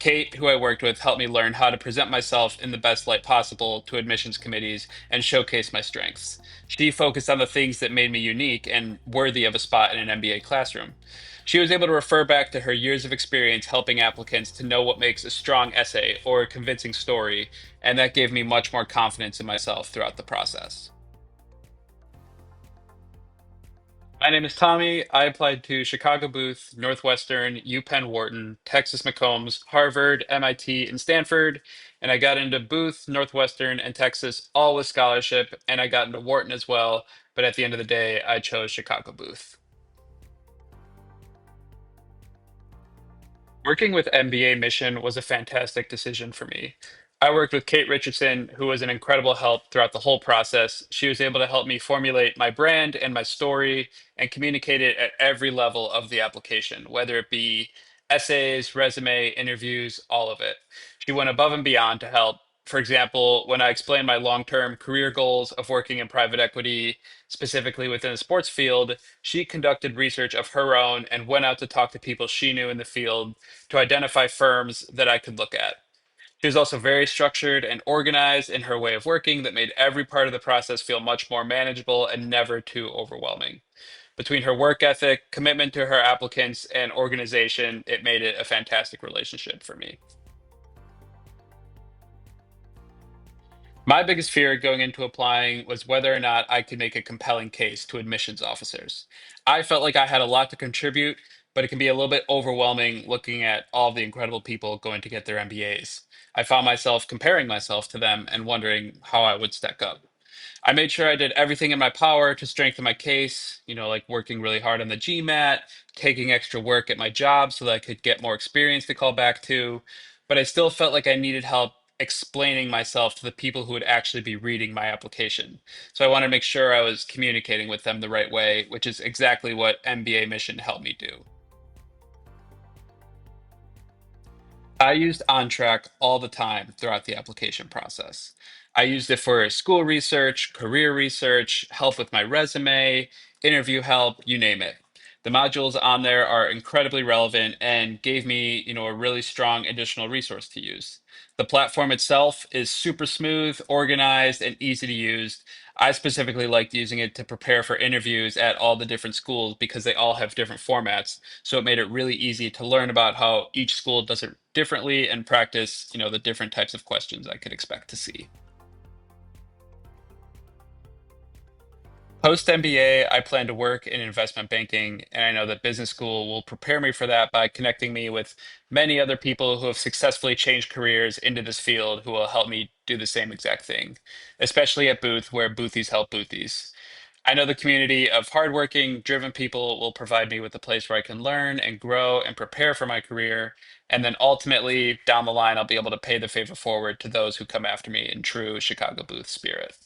Kate, who I worked with, helped me learn how to present myself in the best light possible to admissions committees and showcase my strengths. She focused on the things that made me unique and worthy of a spot in an MBA classroom. She was able to refer back to her years of experience helping applicants to know what makes a strong essay or a convincing story, and that gave me much more confidence in myself throughout the process. My name is Tommy. I applied to Chicago Booth, Northwestern, UPenn Wharton, Texas McCombs, Harvard, MIT, and Stanford. And I got into Booth, Northwestern, and Texas all with scholarship. And I got into Wharton as well. But at the end of the day, I chose Chicago Booth. Working with mbaMission was a fantastic decision for me. I worked with Kate Richardson, who was an incredible help throughout the whole process. She was able to help me formulate my brand and my story and communicate it at every level of the application, whether it be essays, resume, interviews, all of it. She went above and beyond to help. For example, when I explained my long term career goals of working in private equity, specifically within the sports field, she conducted research of her own and went out to talk to people she knew in the field to identify firms that I could look at. She was also very structured and organized in her way of working that made every part of the process feel much more manageable and never too overwhelming. Between her work ethic, commitment to her applicants, and organization, it made it a fantastic relationship for me. My biggest fear going into applying was whether or not I could make a compelling case to admissions officers. I felt like I had a lot to contribute, but it can be a little bit overwhelming looking at all the incredible people going to get their MBAs. I found myself comparing myself to them and wondering how I would stack up. I made sure I did everything in my power to strengthen my case, like working really hard on the GMAT, taking extra work at my job so that I could get more experience to call back to. But I still felt like I needed help explaining myself to the people who would actually be reading my application. So I wanted to make sure I was communicating with them the right way, which is exactly what mbaMission helped me do. I used onTrack all the time throughout the application process. I used it for school research, career research, help with my resume, interview help, you name it. The modules on there are incredibly relevant and gave me, a really strong additional resource to use. The platform itself is super smooth, organized, and easy to use. I specifically liked using it to prepare for interviews at all the different schools because they all have different formats. So it made it really easy to learn about how each school does it differently and practice, the different types of questions I could expect to see. Post MBA, I plan to work in investment banking, and I know that business school will prepare me for that by connecting me with many other people who have successfully changed careers into this field who will help me do the same exact thing, especially at Booth, where Boothies help Boothies. I know the community of hardworking, driven people will provide me with a place where I can learn and grow and prepare for my career. And then ultimately, down the line, I'll be able to pay the favor forward to those who come after me in true Chicago Booth spirit.